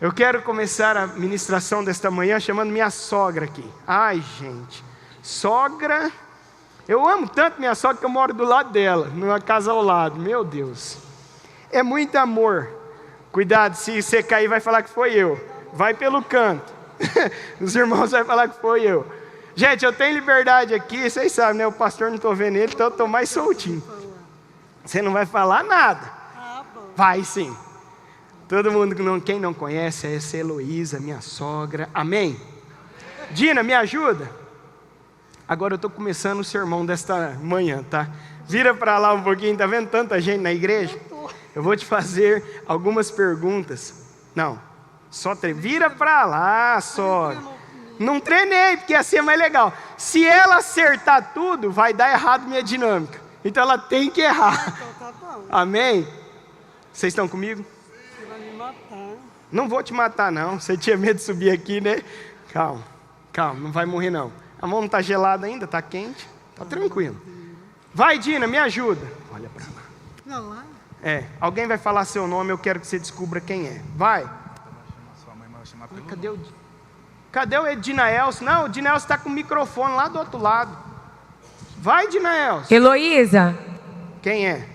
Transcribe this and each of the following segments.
Eu quero começar a ministração desta manhã chamando minha sogra aqui. Ai, gente, sogra, eu amo tanto minha sogra que eu moro do lado dela, numa casa ao lado, meu Deus. É muito amor. Cuidado, se você cair vai falar que foi eu. Vai pelo canto. Os irmãos vão falar que foi eu. Gente, eu tenho liberdade aqui, vocês sabem, né? O pastor não estou vendo ele, então eu estou mais soltinho. Você não vai falar nada. Vai sim. Todo mundo, quem não conhece, é essa Heloísa, minha sogra. Amém? Dina, me ajuda? Agora eu estou começando o sermão desta manhã, tá? Vira para lá um pouquinho, tá vendo tanta gente na igreja? Eu vou te fazer algumas perguntas. Não, só vira para lá, sogra. Não treinei, porque assim é mais legal. Se ela acertar tudo, vai dar errado minha dinâmica. Então ela tem que errar. Amém? Vocês estão comigo? Você vai me matar. Não vou te matar não, você tinha medo de subir aqui, né? Calma, calma, não vai morrer não. A mão não está gelada ainda, está quente, está tranquilo. Vai, Dina, me ajuda. Olha para lá. Pra lá? Alguém vai falar seu nome, eu quero que você descubra quem é. Vai. Cadê o Edinaelson? Não, o Edinaelson está com o microfone lá do outro lado. Vai, Edinaelson. Heloísa. Quem é?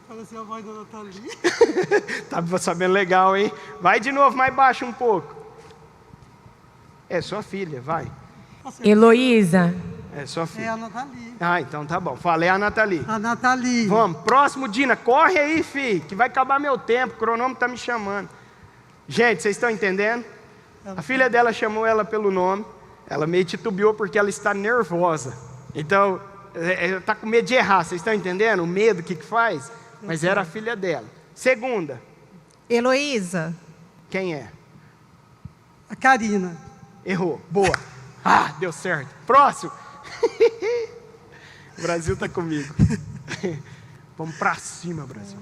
Parecia a voz da Nathalie. Tá sabendo legal, hein? Vai de novo, mais baixo um pouco. É sua filha, vai. Heloísa. É sua filha. É a Nathalie. Ah, então tá bom. Falei a Nathalie. A Nathalie. Vamos, próximo, Dina. Corre aí, filho, que vai acabar meu tempo. O cronômetro tá me chamando. Gente, vocês estão entendendo? A filha dela chamou ela pelo nome. Ela meio titubeou porque ela está nervosa. Então, ela está com medo de errar. Vocês estão entendendo? O medo, o que faz? Mas era a filha dela. Segunda. Heloísa. Quem é? A Karina. Errou. Boa. Ah, deu certo. Próximo. O Brasil está comigo. Vamos para cima, Brasil.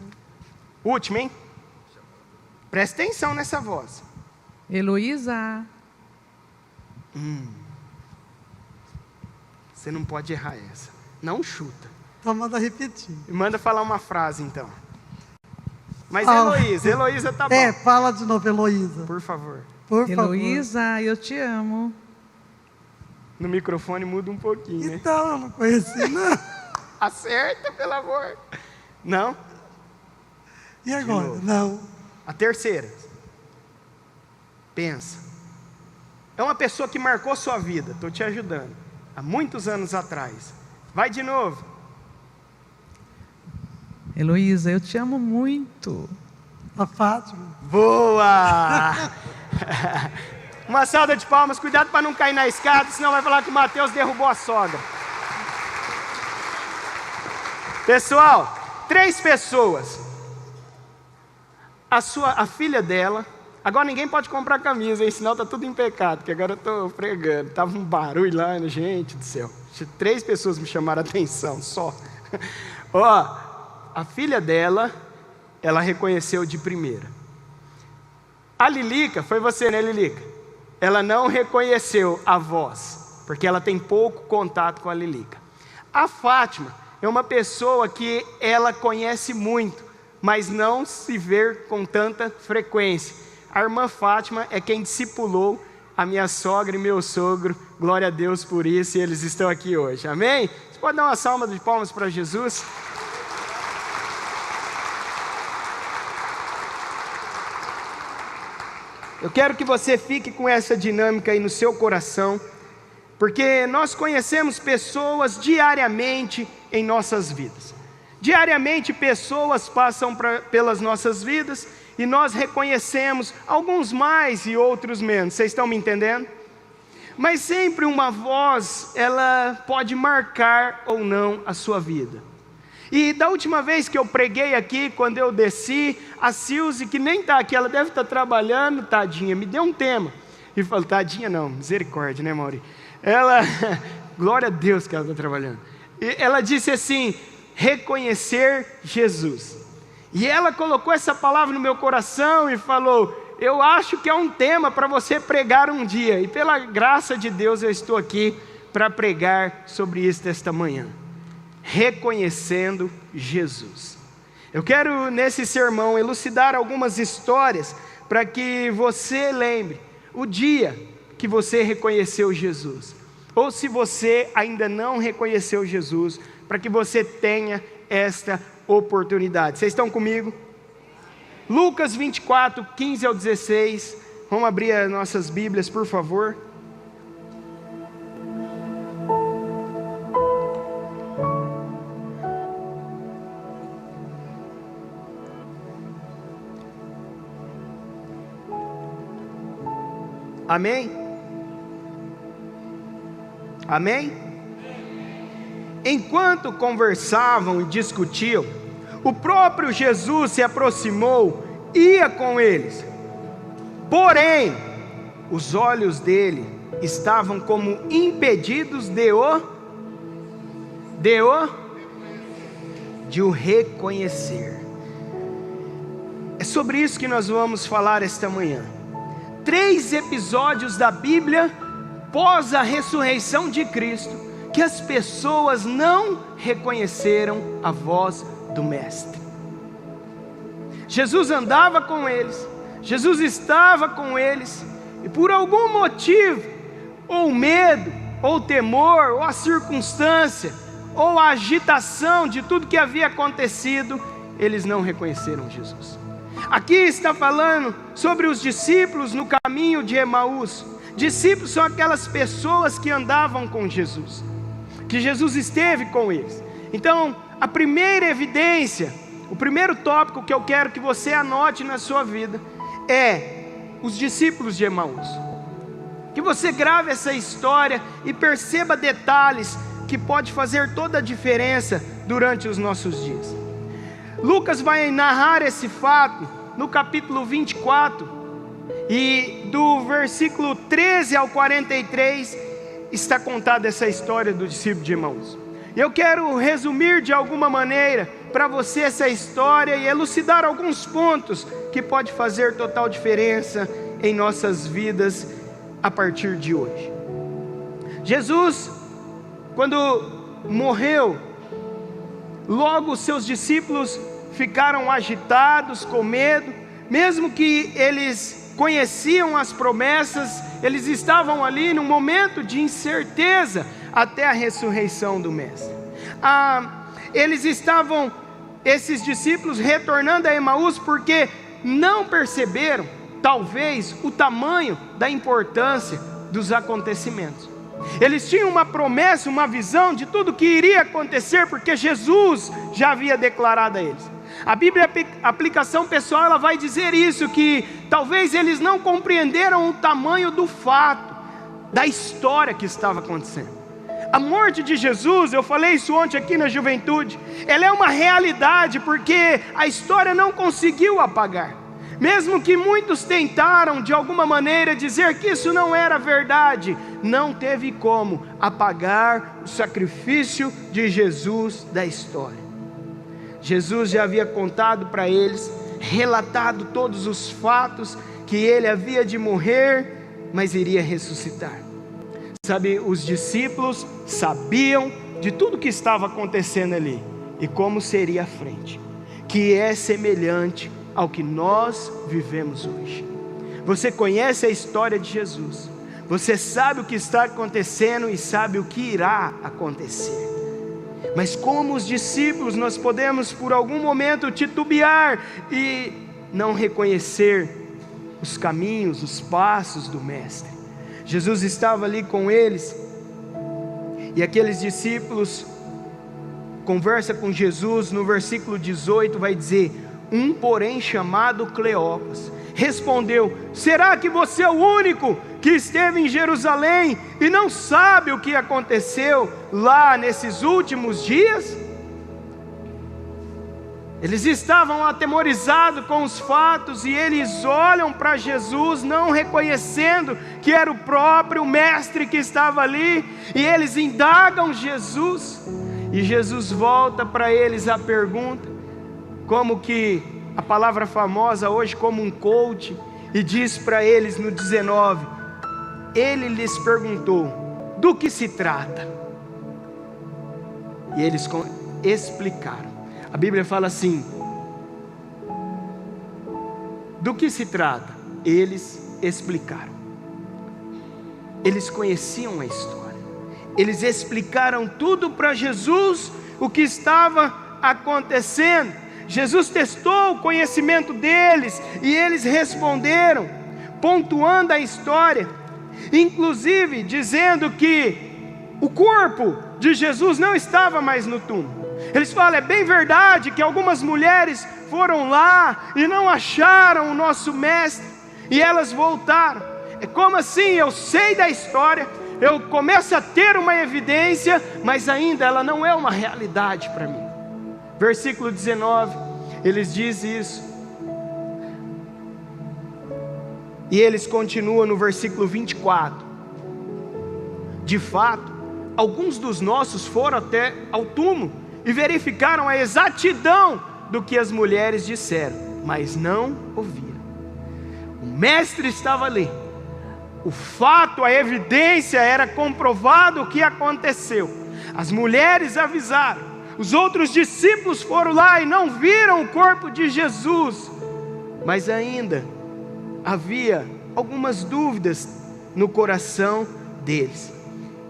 Último, hein? Presta atenção nessa voz. Heloísa. Você não pode errar essa. Não chuta. Então manda repetir. Manda falar uma frase, então. Mas Heloísa tá bom. Fala de novo, Heloísa. Por favor. Por Heloísa, eu te amo. No microfone muda um pouquinho, né? Então, eu não conheci, não. Acerta, pelo amor. Não? E agora? Não. A terceira. Pensa. É uma pessoa que marcou sua vida. Estou te ajudando. Há muitos anos atrás. Vai de novo. Heloísa, eu te amo muito. A Fátima. Boa! Uma salva de palmas. Cuidado para não cair na escada, senão vai falar que o Mateus derrubou a sogra. Pessoal, 3 pessoas. A filha dela. Agora ninguém pode comprar camisa, hein? Senão tá tudo em pecado, que agora eu estou pregando. Tava um barulho lá, gente do céu. 3 pessoas me chamaram a atenção, só. A filha dela, ela reconheceu de primeira. A Lilica, foi você, né, Lilica? Ela não reconheceu a voz, porque ela tem pouco contato com a Lilica. A Fátima é uma pessoa que ela conhece muito, mas não se vê com tanta frequência. A irmã Fátima é quem discipulou a minha sogra e meu sogro. Glória a Deus por isso, e eles estão aqui hoje. Amém? Você pode dar uma salva de palmas para Jesus? Eu quero que você fique com essa dinâmica aí no seu coração, porque nós conhecemos pessoas diariamente em nossas vidas. Diariamente pessoas passam pelas nossas vidas e nós reconhecemos alguns mais e outros menos. Vocês estão me entendendo? Mas sempre uma voz, ela pode marcar ou não a sua vida. E da última vez que eu preguei aqui, quando eu desci, a Silze, que nem está aqui, ela deve estar trabalhando, tadinha, me deu um tema. E falou, tadinha não, misericórdia, né, Mauri? Ela, glória a Deus que ela está trabalhando. E ela disse assim, reconhecer Jesus. E ela colocou essa palavra no meu coração e falou, eu acho que é um tema para você pregar um dia. E pela graça de Deus eu estou aqui para pregar sobre isso esta manhã. Reconhecendo Jesus. Eu quero nesse sermão elucidar algumas histórias para que você lembre o dia que você reconheceu Jesus. Ou se você ainda não reconheceu Jesus, para que você tenha esta oportunidade. Vocês estão comigo? Lucas 24, 15 ao 16. Vamos abrir as nossas Bíblias, por favor. Amém? Amém? Enquanto conversavam e discutiam, o próprio Jesus se aproximou, ia com eles. Porém, os olhos dele estavam como impedidos de o reconhecer. É sobre isso que nós vamos falar esta manhã. 3 episódios da Bíblia pós a ressurreição de Cristo, que as pessoas não reconheceram a voz do Mestre. Jesus andava com eles, Jesus estava com eles, e por algum motivo, ou medo, ou temor, ou a circunstância, ou a agitação de tudo que havia acontecido, eles não reconheceram Jesus. Aqui está falando sobre os discípulos no caminho de Emaús. Discípulos são aquelas pessoas que andavam com Jesus, que Jesus esteve com eles. Então, a primeira evidência, o primeiro tópico que eu quero que você anote na sua vida é os discípulos de Emaús. Que você grave essa história e perceba detalhes que pode fazer toda a diferença durante os nossos dias. Lucas vai narrar esse fato no capítulo 24, e do versículo 13 ao 43 está contada essa história do discípulo de Emaús. Eu quero resumir de alguma maneira para você essa história e elucidar alguns pontos que pode fazer total diferença em nossas vidas a partir de hoje. Jesus, quando morreu, logo os seus discípulos ficaram agitados, com medo, mesmo que eles conheciam as promessas, eles estavam ali num momento de incerteza até a ressurreição do Mestre. Esses discípulos retornando a Emaús porque não perceberam, talvez, o tamanho da importância dos acontecimentos. Eles tinham uma promessa, uma visão de tudo que iria acontecer, porque Jesus já havia declarado a eles. A Bíblia, a aplicação pessoal, ela vai dizer isso, que talvez eles não compreenderam o tamanho do fato, da história que estava acontecendo. A morte de Jesus, eu falei isso ontem aqui na juventude, ela é uma realidade, porque a história não conseguiu apagar. Mesmo que muitos tentaram de alguma maneira dizer que isso não era verdade, não teve como apagar o sacrifício de Jesus da história. Jesus já havia contado para eles, relatado todos os fatos, que ele havia de morrer, mas iria ressuscitar. Sabe, os discípulos sabiam de tudo que estava acontecendo ali, e como seria a frente, que é semelhante ao que nós vivemos hoje. Você conhece a história de Jesus, você sabe o que está acontecendo e sabe o que irá acontecer. Mas como os discípulos, nós podemos por algum momento titubear e não reconhecer os caminhos, os passos do Mestre. Jesus estava ali com eles, e aqueles discípulos conversa com Jesus. No versículo 18 vai dizer: um porém chamado Cleopas respondeu: será que você é o único que esteve em Jerusalém e não sabe o que aconteceu lá nesses últimos dias? Eles estavam atemorizados com os fatos, e eles olham para Jesus, não reconhecendo que era o próprio Mestre que estava ali, e eles indagam Jesus, e Jesus volta para eles a pergunta, como que a palavra famosa hoje como um coach, e diz para eles no 19, ele lhes perguntou: do que se trata? E eles explicaram. A Bíblia fala assim: Do que se trata? Eles explicaram. Eles conheciam a história. Eles explicaram tudo para Jesus, o que estava acontecendo. Jesus testou o conhecimento deles e eles responderam, pontuando a história, inclusive dizendo que o corpo de Jesus não estava mais no túmulo. Eles falam: é bem verdade que algumas mulheres foram lá e não acharam o nosso mestre, e elas voltaram. É como assim? Eu sei da história, eu começo a ter uma evidência, mas ainda ela não é uma realidade para mim. Versículo 19, eles dizem isso. E eles continuam no versículo 24. De fato, alguns dos nossos foram até ao túmulo e verificaram a exatidão do que as mulheres disseram, mas não ouviram. O mestre estava ali. O fato, a evidência era comprovado o que aconteceu. As mulheres avisaram. Os outros discípulos foram lá e não viram o corpo de Jesus. Mas ainda havia algumas dúvidas no coração deles.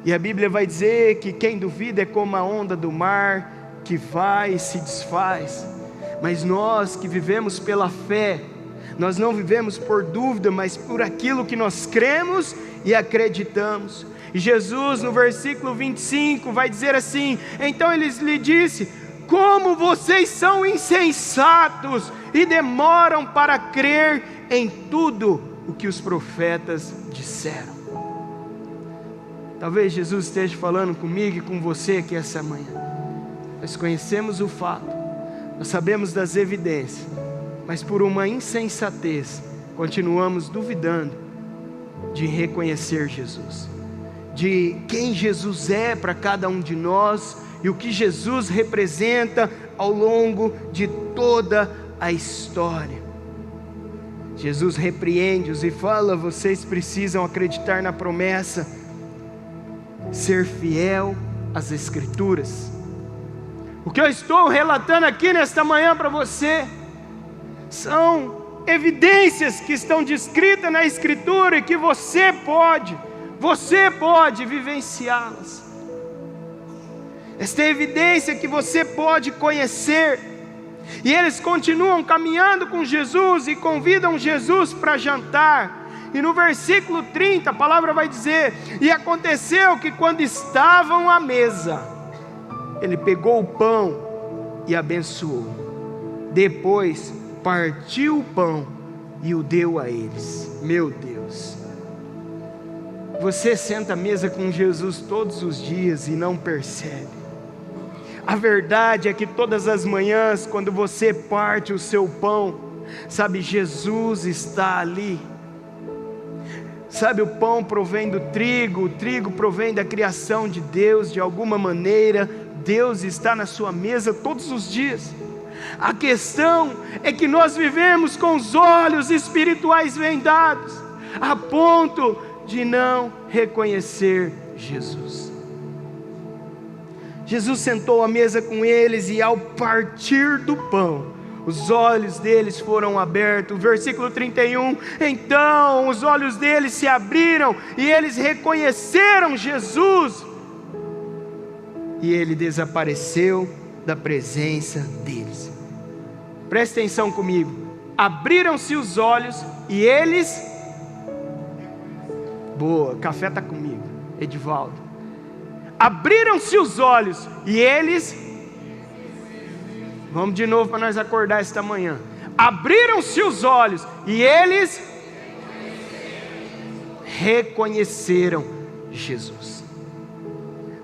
E a Bíblia vai dizer que quem duvida é como a onda do mar, que vai e se desfaz. Mas nós que vivemos pela fé, nós não vivemos por dúvida, mas por aquilo que nós cremos e acreditamos. E Jesus, no versículo 25, vai dizer assim: então eles lhe disse: como vocês são insensatos e demoram para crer em tudo o que os profetas disseram. Talvez Jesus esteja falando comigo e com você aqui essa manhã. Nós conhecemos o fato, nós sabemos das evidências, mas por uma insensatez continuamos duvidando de reconhecer Jesus, de quem Jesus é para cada um de nós e o que Jesus representa ao longo de toda a história. Jesus repreende-os e fala: vocês precisam acreditar na promessa, ser fiel às Escrituras. O que eu estou relatando aqui nesta manhã para você são evidências que estão descritas na Escritura e que você pode vivenciá-las. Esta é a evidência que você pode conhecer. E eles continuam caminhando com Jesus e convidam Jesus para jantar. E no versículo 30 a palavra vai dizer: e aconteceu que quando estavam à mesa, ele pegou o pão e abençoou. Depois partiu o pão e o deu a eles. Meu Deus, você senta à mesa com Jesus todos os dias e não percebe. A verdade é que todas as manhãs, quando você parte o seu pão, sabe, Jesus está ali. Sabe, o pão provém do trigo, o trigo provém da criação de Deus. De alguma maneira, Deus está na sua mesa todos os dias. A questão é que nós vivemos com os olhos espirituais vendados, a ponto de não reconhecer Jesus. Jesus sentou à mesa com eles e ao partir do pão, os olhos deles foram abertos. Versículo 31, então os olhos deles se abriram e eles reconheceram Jesus. E ele desapareceu da presença deles. Presta atenção comigo. Abriram-se os olhos e eles... Boa, café está comigo, Edivaldo. Abriram-se os olhos e eles... Vamos de novo para nós acordar esta manhã. Abriram-se os olhos e eles reconheceram Jesus.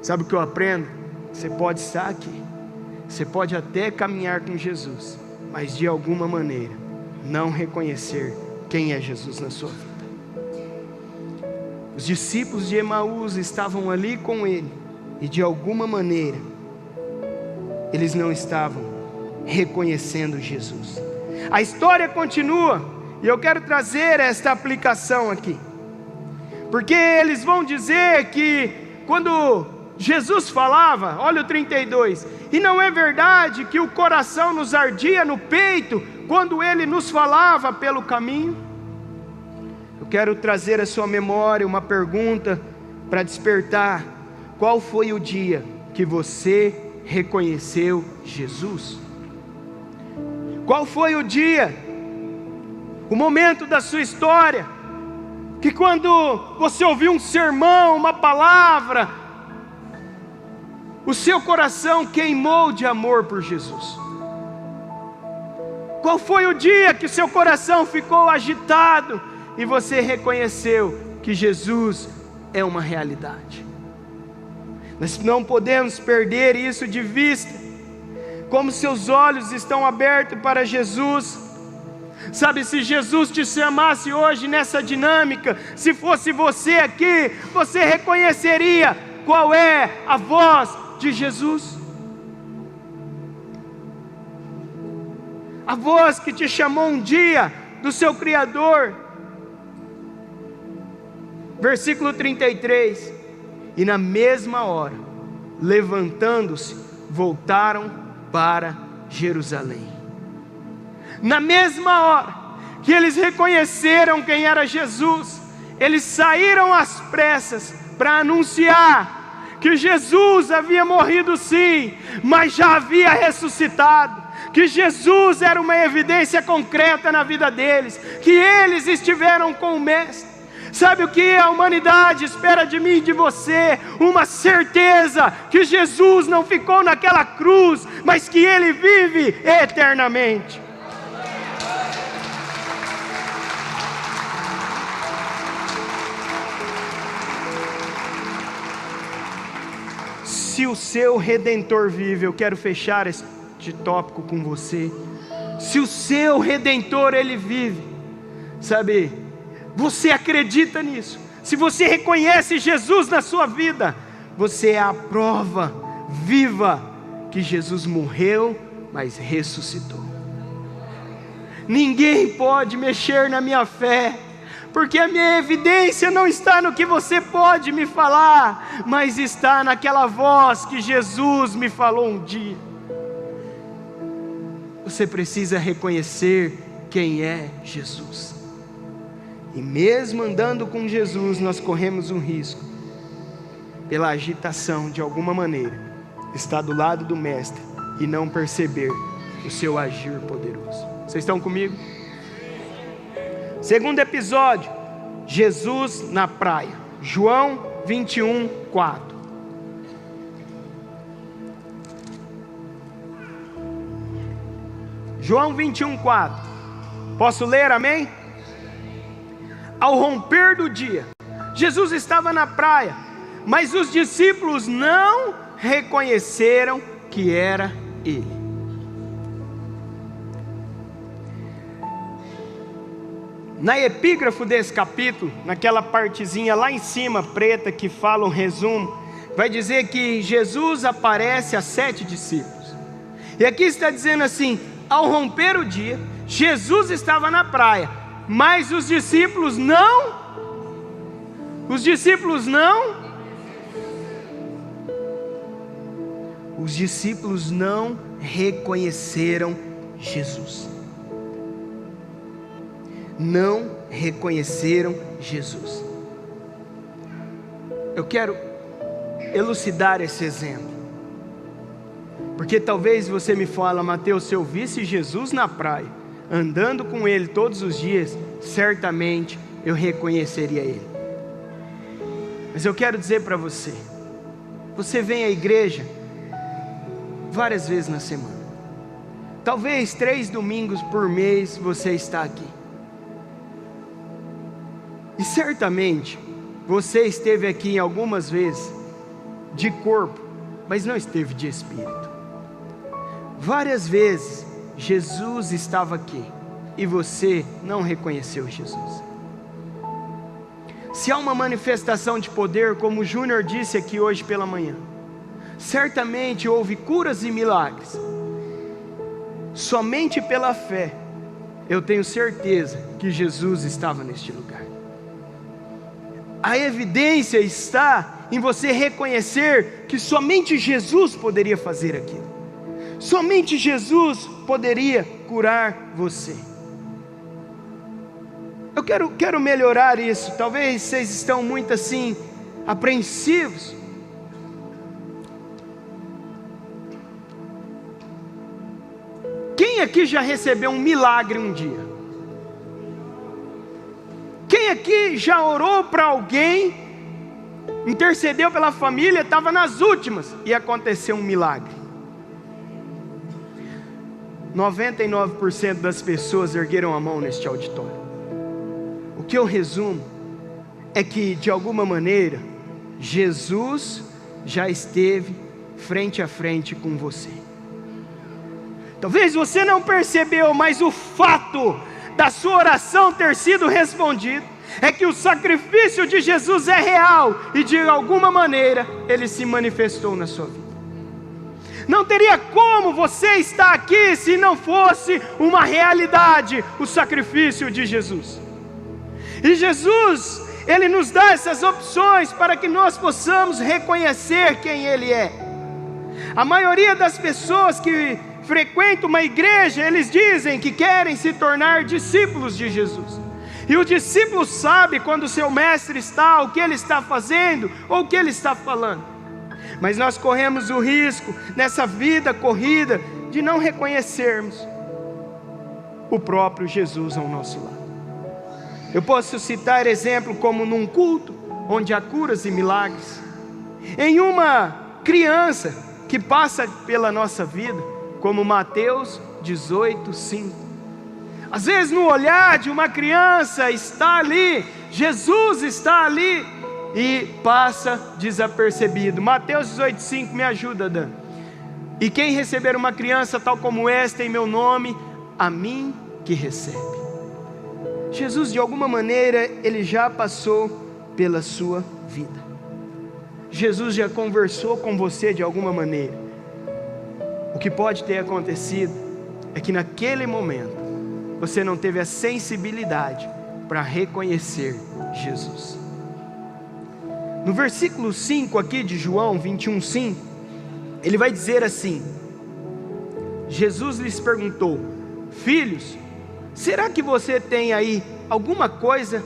Sabe o que eu aprendo? Você pode estar aqui, você pode até caminhar com Jesus, mas de alguma maneira não reconhecer quem é Jesus na sua vida. Os discípulos de Emaús estavam ali com ele e de alguma maneira eles não estavam reconhecendo Jesus. A história continua e eu quero trazer esta aplicação aqui, porque eles vão dizer que quando Jesus falava, olha o 32, e não é verdade que o coração nos ardia no peito quando Ele nos falava pelo caminho? Eu quero trazer à sua memória uma pergunta para despertar. Qual foi o dia que você reconheceu Jesus? Qual foi o dia, o momento da sua história, que quando você ouviu um sermão, uma palavra, o seu coração queimou de amor por Jesus? Qual foi o dia que o seu coração ficou agitado e você reconheceu que Jesus é uma realidade? Nós não podemos perder isso de vista. Como seus olhos estão abertos para Jesus. Sabe, se Jesus te chamasse hoje nessa dinâmica, se fosse você aqui, você reconheceria qual é a voz de Jesus? A voz que te chamou um dia do seu Criador. Versículo 33, e na mesma hora, levantando-se, voltaram para Jerusalém. Na mesma hora que eles reconheceram quem era Jesus, eles saíram às pressas para anunciar que Jesus havia morrido sim, mas já havia ressuscitado, que Jesus era uma evidência concreta na vida deles, que eles estiveram com o Mestre. Sabe o que a humanidade espera de mim e de você? Uma certeza que Jesus não ficou naquela cruz, mas que Ele vive eternamente. Se o seu Redentor vive, eu quero fechar este tópico com você. Se o seu Redentor, Ele vive, sabe, você acredita nisso? Se você reconhece Jesus na sua vida, você é a prova viva que Jesus morreu, mas ressuscitou. Ninguém pode mexer na minha fé, porque a minha evidência não está no que você pode me falar, mas está naquela voz que Jesus me falou um dia. Você precisa reconhecer quem é Jesus. E mesmo andando com Jesus, nós corremos um risco, pela agitação de alguma maneira, estar do lado do Mestre e não perceber o seu agir poderoso. Vocês estão comigo? Segundo episódio, Jesus na praia. João 21, 4. João 21, 4. Posso ler, amém? Ao romper do dia, Jesus estava na praia, mas os discípulos não reconheceram que era Ele. Na epígrafe desse capítulo, naquela partezinha lá em cima, preta, que fala um resumo, vai dizer que Jesus aparece a 7 discípulos. E aqui está dizendo assim: ao romper o dia, Jesus estava na praia, mas os discípulos não reconheceram Jesus. Não reconheceram Jesus. Eu quero elucidar esse exemplo, porque talvez você me fale: Mateus, se eu visse Jesus na praia, andando com Ele todos os dias, certamente eu reconheceria Ele. Mas eu quero dizer para você, você vem à igreja várias vezes na semana, talvez 3 domingos por mês você está aqui, e certamente você esteve aqui algumas vezes de corpo, mas não esteve de espírito. Várias vezes Jesus estava aqui e você não reconheceu Jesus. Se há uma manifestação de poder, como o Júnior disse aqui hoje pela manhã, certamente houve curas e milagres. Somente pela fé eu tenho certeza que Jesus estava neste lugar. A evidência está em você reconhecer que somente Jesus poderia fazer aquilo. Somente Jesus poderia curar você. Eu quero melhorar isso. Talvez vocês estão muito assim, apreensivos. Quem aqui já recebeu um milagre um dia? Quem aqui já orou para alguém, intercedeu pela família, estava nas últimas e aconteceu um milagre? 99% das pessoas ergueram a mão neste auditório. O que eu resumo é que, de alguma maneira, Jesus já esteve frente a frente com você. Talvez você não percebeu, mas o fato da sua oração ter sido respondida é que o sacrifício de Jesus é real e de alguma maneira Ele se manifestou na sua vida. Não teria como você estar aqui se não fosse uma realidade o sacrifício de Jesus. E Jesus, Ele nos dá essas opções para que nós possamos reconhecer quem Ele é. A maioria das pessoas que frequentam uma igreja, eles dizem que querem se tornar discípulos de Jesus. E o discípulo sabe quando o seu mestre está, o que ele está fazendo, ou o que ele está falando. Mas nós corremos o risco, nessa vida corrida, de não reconhecermos o próprio Jesus ao nosso lado. Eu posso citar exemplo como num culto, onde há curas e milagres. Em uma criança que passa pela nossa vida, como Mateus 18:5. Às vezes no olhar de uma criança está ali, Jesus está ali e passa desapercebido. Mateus 18:5, me ajuda, Dan. E quem receber uma criança tal como esta em meu nome, a mim que recebe. Jesus, de alguma maneira, Ele já passou pela sua vida. Jesus já conversou com você de alguma maneira. O que pode ter acontecido é que naquele momento você não teve a sensibilidade para reconhecer Jesus. No versículo 5 aqui de João 21:5, ele vai dizer assim: Jesus lhes perguntou: filhos, será que você tem aí alguma coisa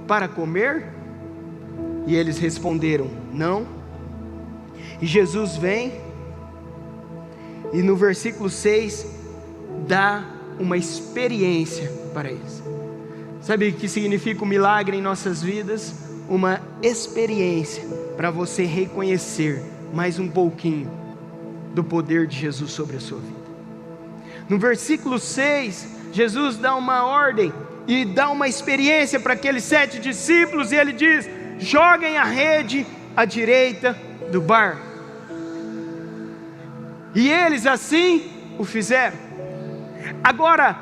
para comer? E eles responderam: não. E Jesus vem e no versículo 6 dá uma experiência para eles. Sabe o que significa o milagre em nossas vidas? Uma experiência para você reconhecer mais um pouquinho do poder de Jesus sobre a sua vida. No versículo 6, Jesus dá uma ordem e dá uma experiência para aqueles 7 discípulos, e Ele diz: joguem a rede à direita do barco. E eles assim o fizeram. Agora,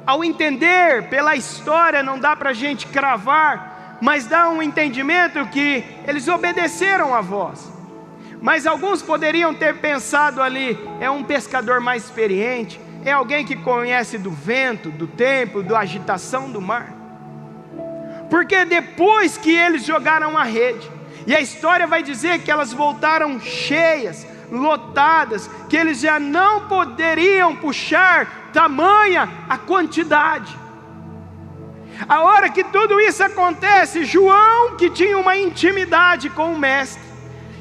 ao entender pela história, não dá para a gente cravar, mas dá um entendimento que eles obedeceram a voz. Mas alguns poderiam ter pensado ali: é um pescador mais experiente, é alguém que conhece do vento, do tempo, da agitação do mar. Porque depois que eles jogaram a rede, e a história vai dizer que elas voltaram cheias, lotadas, que eles já não poderiam puxar tamanha a quantidade. A hora que tudo isso acontece, João, que tinha uma intimidade com o mestre,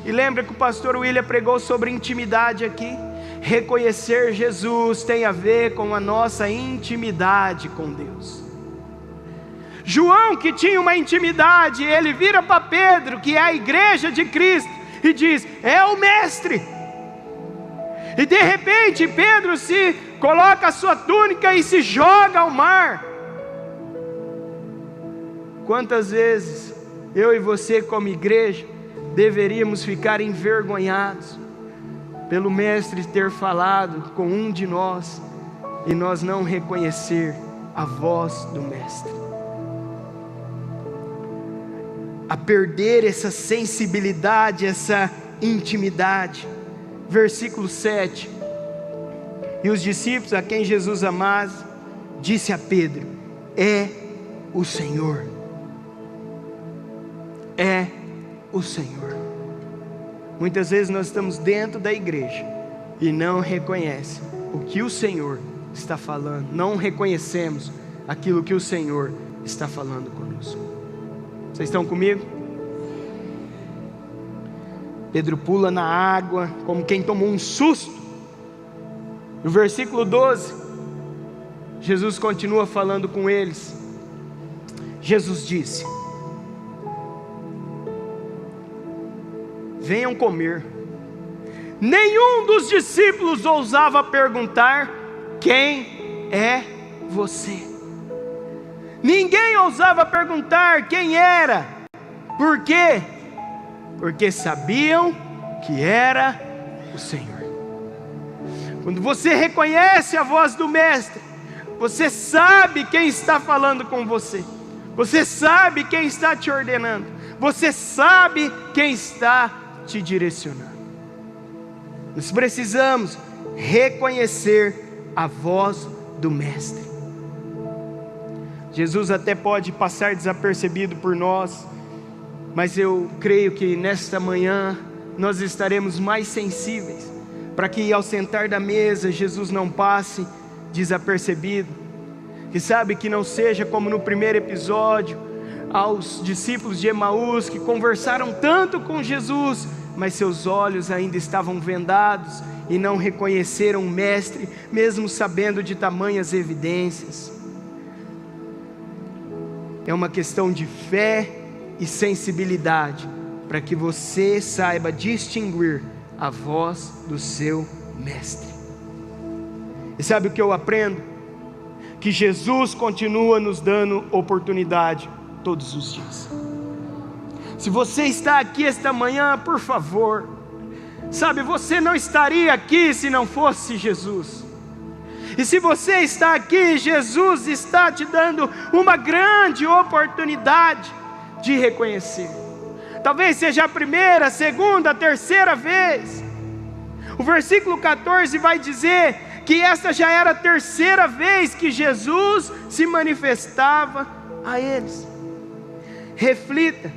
e lembra que o pastor William pregou sobre intimidade aqui? Reconhecer Jesus tem a ver com a nossa intimidade com Deus. João, que tinha uma intimidade, ele vira para Pedro, que é a igreja de Cristo, e diz: é o mestre. E de repente Pedro se coloca a sua túnica e se joga ao mar. Quantas vezes eu e você como igreja deveríamos ficar envergonhados pelo mestre ter falado com um de nós e nós não reconhecer a voz do mestre, a perder essa sensibilidade, essa intimidade. Versículo 7: e os discípulos a quem Jesus amava disse a Pedro: é o Senhor. É o Senhor. Muitas vezes nós estamos dentro da igreja e não reconhecemos o que o Senhor está falando, não reconhecemos aquilo que o Senhor está falando conosco. Vocês estão comigo? Pedro pula na água como quem tomou um susto. No versículo 12, Jesus continua falando com eles. Jesus disse: venham comer. Nenhum dos discípulos ousava perguntar: quem é você? Ninguém ousava perguntar quem era. Por quê? Porque sabiam que era o Senhor. Quando você reconhece a voz do Mestre, você sabe quem está falando com você. Você sabe quem está te ordenando. Você sabe quem está te direcionando. Nós precisamos reconhecer a voz do Mestre. Jesus até pode passar desapercebido por nós, mas eu creio que nesta manhã nós estaremos mais sensíveis, para que ao sentar da mesa Jesus não passe desapercebido. Que sabe, que não seja como no primeiro episódio, aos discípulos de Emaús, que conversaram tanto com Jesus, mas seus olhos ainda estavam vendados e não reconheceram o Mestre, mesmo sabendo de tamanhas evidências. É uma questão de fé e sensibilidade, para que você saiba distinguir a voz do seu Mestre. E sabe o que eu aprendo? Que Jesus continua nos dando oportunidade todos os dias. Se você está aqui esta manhã, por favor, sabe, você não estaria aqui se não fosse Jesus. E se você está aqui, Jesus está te dando uma grande oportunidade de reconhecer. Talvez seja a primeira, a segunda, a terceira vez. O versículo 14 vai dizer que esta já era a terceira vez que Jesus se manifestava a eles. Reflita,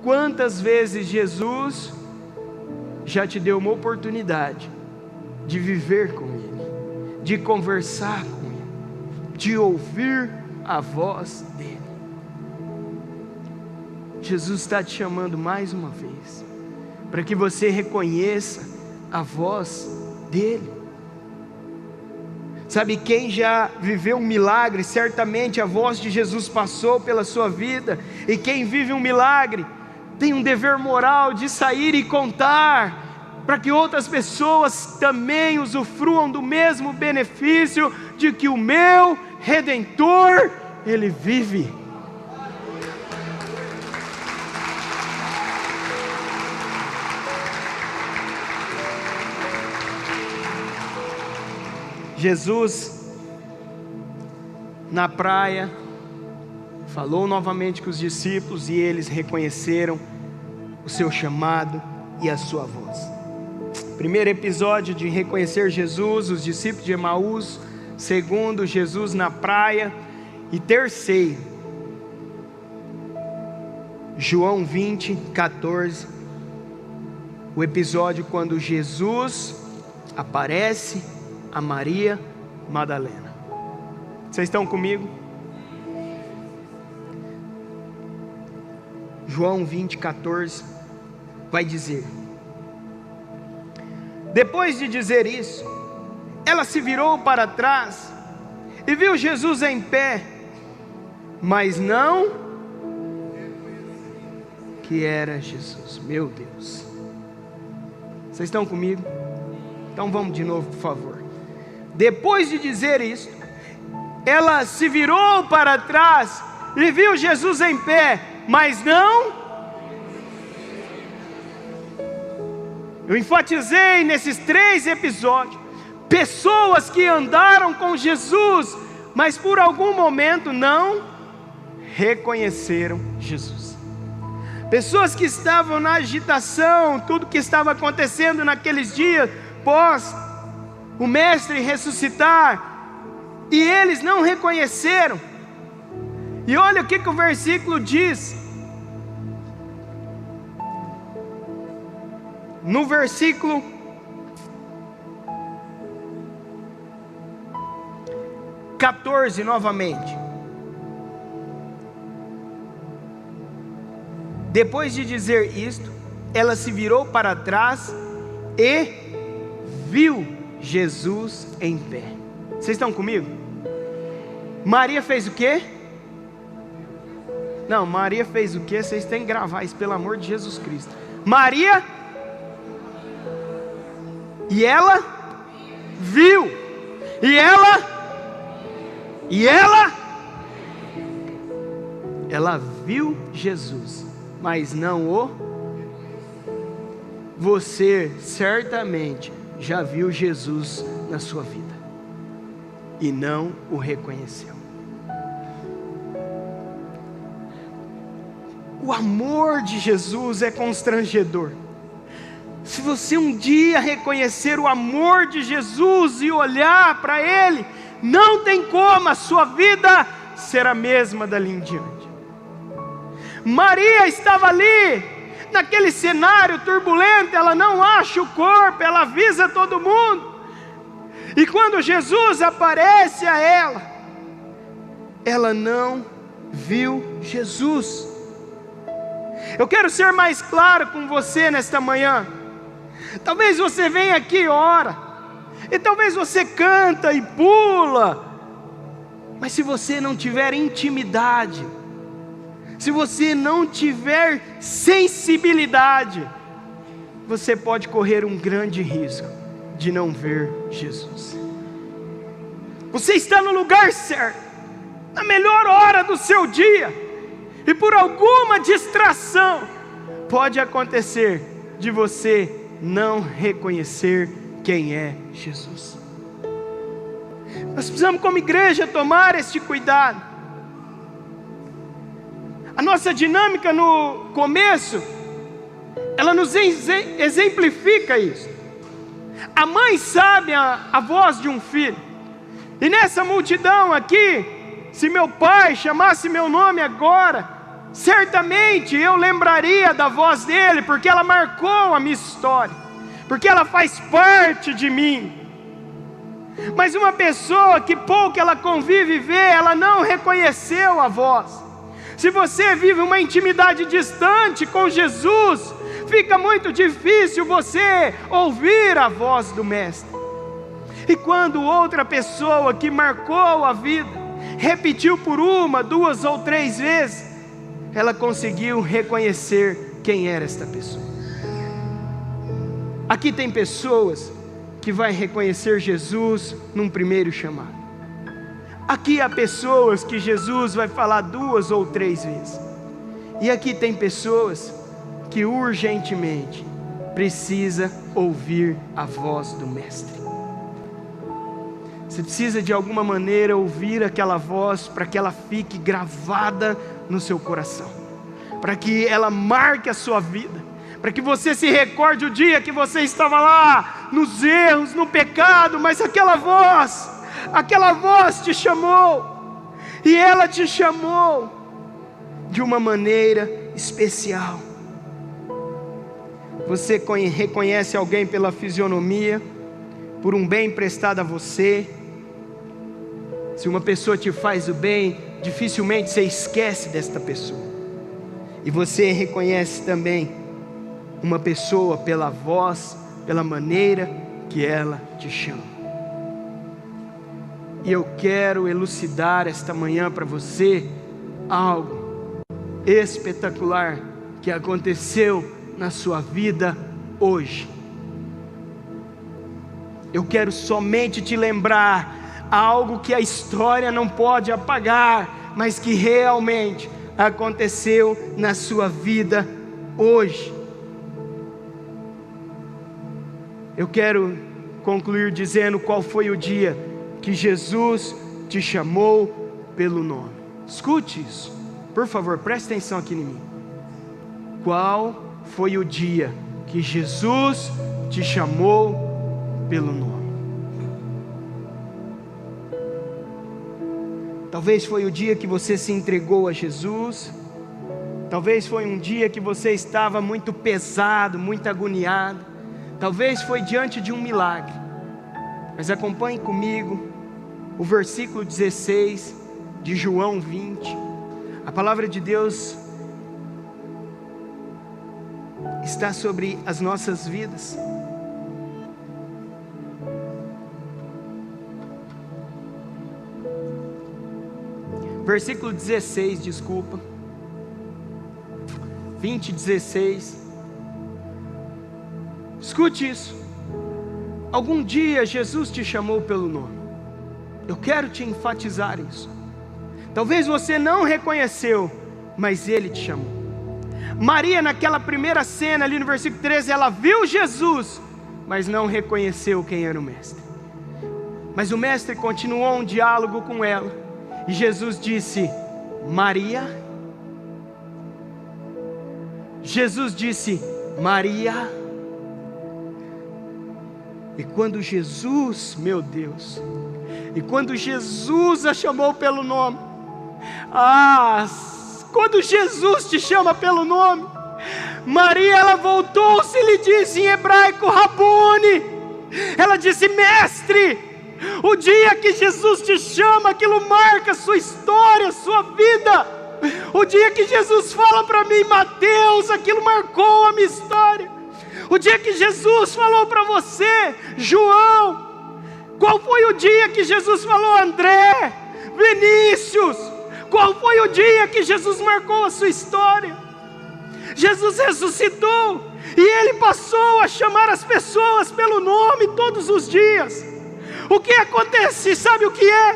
quantas vezes Jesus já te deu uma oportunidade de viver com Ele, de conversar com Ele, de ouvir a voz dEle. Jesus está te chamando mais uma vez, para que você reconheça a voz dEle. Sabe, quem já viveu um milagre, certamente a voz de Jesus passou pela sua vida. E quem vive um milagre, tem um dever moral de sair e contar, para que outras pessoas também usufruam do mesmo benefício, de que o meu Redentor, Ele vive. Jesus, na praia, falou novamente com os discípulos e eles reconheceram o seu chamado e a sua voz. Primeiro episódio de reconhecer Jesus, os discípulos de Emaús. Segundo, Jesus na praia. E terceiro, João 20, 14, o episódio quando Jesus aparece a Maria Madalena. Vocês estão comigo? João 20, 14 vai dizer: depois de dizer isso, ela se virou para trás e viu Jesus em pé, mas não que era Jesus. Meu Deus, vocês estão comigo? Então vamos de novo, por favor. Depois de dizer isso, ela se virou para trás e viu Jesus em pé, mas não. Eu enfatizei nesses 3 episódios, pessoas que andaram com Jesus, mas por algum momento não reconheceram Jesus. Pessoas que estavam na agitação, tudo que estava acontecendo naqueles dias, pós o Mestre ressuscitar, e eles não reconheceram. E olha o que o versículo diz: no versículo 14 novamente. Depois de dizer isto, ela se virou para trás e viu Jesus em pé. Vocês estão comigo? Maria fez o quê? Não, Maria fez o quê? Vocês têm que gravar isso, pelo amor de Jesus Cristo. Maria, e ela viu, ela viu Jesus, mas não o. Você certamente já viu Jesus na sua vida e não o reconheceu. O amor de Jesus é constrangedor. Se você um dia reconhecer o amor de Jesus e olhar para Ele, não tem como a sua vida ser a mesma dali em diante. Maria estava ali, naquele cenário turbulento, ela não acha o corpo, ela avisa todo mundo. E quando Jesus aparece a ela não viu Jesus. Eu quero ser mais claro com você nesta manhã. Talvez você venha aqui e ora, e talvez você canta e pula, mas se você não tiver intimidade, se você não tiver sensibilidade, você pode correr um grande risco de não ver Jesus. Você está no lugar certo, na melhor hora do seu dia, e por alguma distração, pode acontecer de você não reconhecer quem é Jesus. Nós precisamos, como igreja, tomar este cuidado. A nossa dinâmica no começo, ela nos exemplifica isso. A mãe sabe a voz de um filho, e nessa multidão aqui, se meu pai chamasse meu nome agora, certamente eu lembraria da voz dele, porque ela marcou a minha história, porque ela faz parte de mim. Mas uma pessoa que pouco ela convive e vê, ela não reconheceu a voz. Se você vive uma intimidade distante com Jesus, fica muito difícil você ouvir a voz do Mestre. E quando outra pessoa que marcou a vida, repetiu por uma, duas ou três vezes, ela conseguiu reconhecer quem era esta pessoa. Aqui tem pessoas que vai reconhecer Jesus num primeiro chamado. Aqui há pessoas que Jesus vai falar duas ou três vezes. E aqui tem pessoas que urgentemente precisa ouvir a voz do Mestre. Você precisa de alguma maneira ouvir aquela voz para que ela fique gravada no seu coração, para que ela marque a sua vida, para que você se recorde o dia que você estava lá, nos erros, no pecado, mas aquela voz te chamou, e ela te chamou de uma maneira especial. Você reconhece alguém pela fisionomia, por um bem prestado a você. Se uma pessoa te faz o bem, dificilmente você esquece desta pessoa. E você reconhece também uma pessoa pela voz, pela maneira que ela te chama. E eu quero elucidar esta manhã para você algo espetacular que aconteceu na sua vida hoje. Eu quero somente te lembrar algo que a história não pode apagar, mas que realmente aconteceu na sua vida hoje. Eu quero concluir dizendo qual foi o dia que Jesus te chamou pelo nome. Escute isso, por favor, preste atenção aqui em mim. Qual foi o dia que Jesus te chamou pelo nome? Talvez foi o dia que você se entregou a Jesus. Talvez foi um dia que você estava muito pesado, muito agoniado. Talvez foi diante de um milagre, mas acompanhe comigo o versículo 16 de João 20. A palavra de Deus está sobre as nossas vidas. Versículo 16, desculpa. 20, 16. Escute isso. Algum dia Jesus te chamou pelo nome. Eu quero te enfatizar isso. Talvez você não reconheceu, mas Ele te chamou. Maria, naquela primeira cena ali no versículo 13, ela viu Jesus, mas não reconheceu quem era o Mestre. Mas o Mestre continuou um diálogo com ela, e Jesus disse: Maria. Jesus disse: Maria. E quando Jesus, meu Deus, e quando Jesus a chamou pelo nome, quando Jesus te chama pelo nome, Maria, ela voltou-se e lhe disse em hebraico, Rabone. Ela disse: Mestre. O dia que Jesus te chama, aquilo marca sua história, sua vida. O dia que Jesus fala para mim, Mateus, aquilo marcou a minha história. O dia que Jesus falou para você, João. Qual foi o dia que Jesus falou, André, Vinícius? Qual foi o dia que Jesus marcou a sua história? Jesus ressuscitou e Ele passou a chamar as pessoas pelo nome todos os dias. O que acontece, sabe o que é?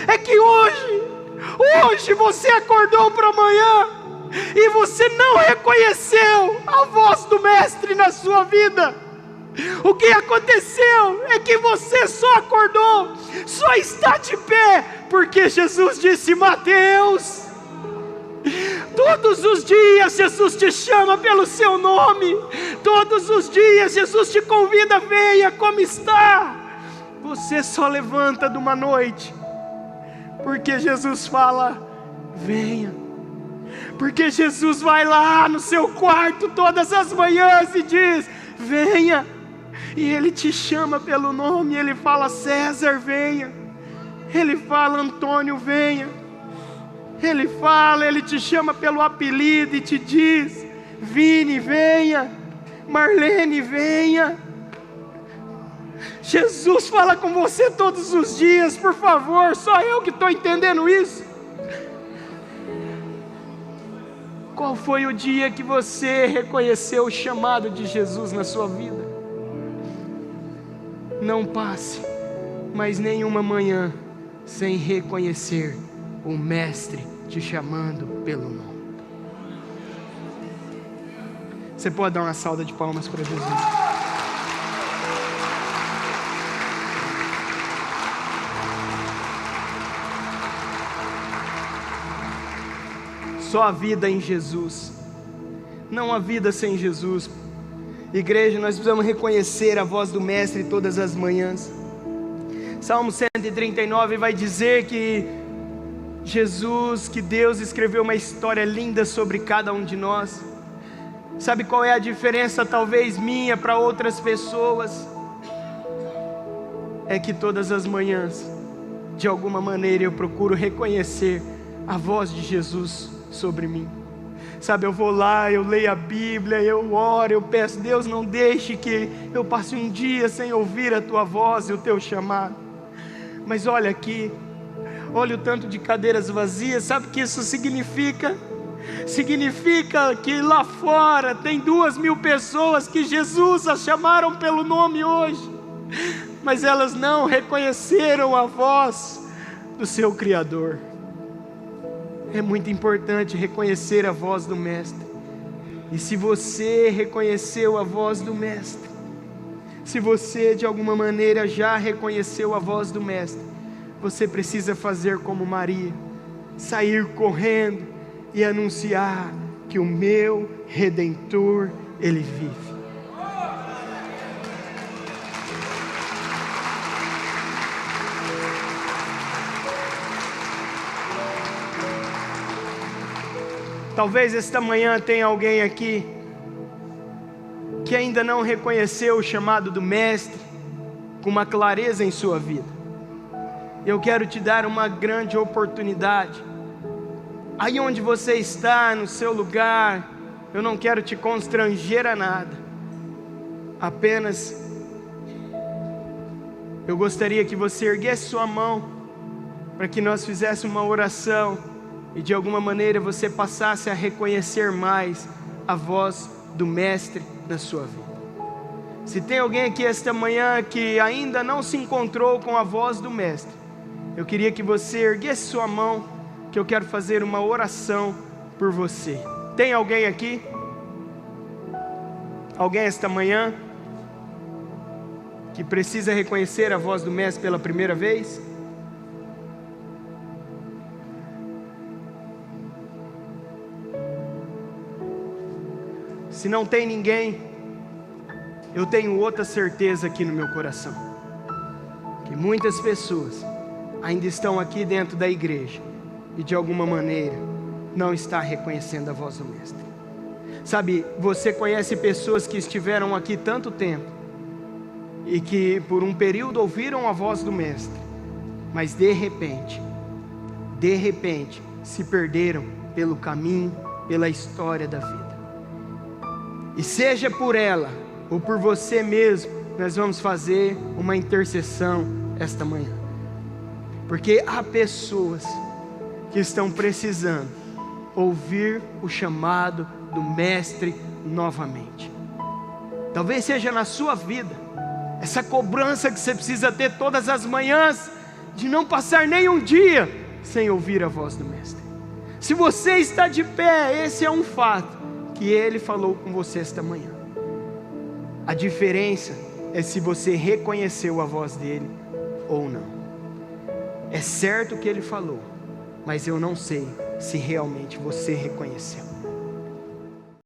É que hoje você acordou para amanhã e você não reconheceu a voz do Mestre na sua vida. O que aconteceu é que você só acordou, só está de pé, porque Jesus disse: Mateus. Todos os dias Jesus te chama pelo seu nome. Todos os dias Jesus te convida: venha, como está? Você só levanta de uma noite, porque Jesus fala: venha. Porque Jesus vai lá no seu quarto todas as manhãs e diz: venha. E Ele te chama pelo nome. Ele fala: César, venha. Ele fala: Antônio, venha. Ele te chama pelo apelido e te diz: Vini, venha. Marlene, venha. Jesus fala com você todos os dias. Por favor, só eu que estou entendendo isso. Qual foi o dia que você reconheceu o chamado de Jesus na sua vida? Não passe mais nenhuma manhã sem reconhecer o Mestre te chamando pelo nome. Você pode dar uma salva de palmas para Jesus? Só a vida em Jesus, não há vida sem Jesus. Igreja, nós precisamos reconhecer a voz do Mestre todas as manhãs. Salmo 139 vai dizer que Jesus, que Deus escreveu uma história linda sobre cada um de nós. Sabe qual é a diferença, talvez minha para outras pessoas? É que todas as manhãs, de alguma maneira, eu procuro reconhecer a voz de Jesus sobre mim. Sabe, eu vou lá, eu leio a Bíblia, eu oro, eu peço: Deus, não deixe que eu passe um dia sem ouvir a Tua voz e o Teu chamado. Mas olha aqui, olha o tanto de cadeiras vazias. Sabe o que isso significa? Significa que lá fora tem 2.000 pessoas que Jesus as chamaram pelo nome hoje, mas elas não reconheceram a voz do seu Criador. É muito importante reconhecer a voz do Mestre. E se você reconheceu a voz do Mestre, se você de alguma maneira já reconheceu a voz do Mestre, você precisa fazer como Maria, sair correndo e anunciar que o meu Redentor, Ele vive. Talvez esta manhã tenha alguém aqui que ainda não reconheceu o chamado do Mestre com uma clareza em sua vida. Eu quero te dar uma grande oportunidade. Aí onde você está, no seu lugar, eu não quero te constranger a nada. Apenas eu gostaria que você erguesse sua mão para que nós fizéssemos uma oração e de alguma maneira você passasse a reconhecer mais a voz do Mestre na sua vida. Se tem alguém aqui esta manhã que ainda não se encontrou com a voz do Mestre, eu queria que você erguesse sua mão, que eu quero fazer uma oração por você. Tem alguém aqui? Alguém esta manhã que precisa reconhecer a voz do Mestre pela primeira vez? Se não tem ninguém, eu tenho outra certeza aqui no meu coração, que muitas pessoas ainda estão aqui dentro da igreja e de alguma maneira não está reconhecendo a voz do Mestre. Sabe, você conhece pessoas que estiveram aqui tanto tempo e que por um período ouviram a voz do Mestre, mas de repente se perderam pelo caminho, pela história da vida. E seja por ela ou por você mesmo, nós vamos fazer uma intercessão esta manhã, porque há pessoas que estão precisando ouvir o chamado do Mestre novamente. Talvez seja na sua vida essa cobrança que você precisa ter todas as manhãs, de não passar nem um dia sem ouvir a voz do Mestre. Se você está de pé, esse é um fato que Ele falou com você esta manhã. A diferença é se você reconheceu a voz dEle ou não. É certo que Ele falou, mas eu não sei se realmente você reconheceu.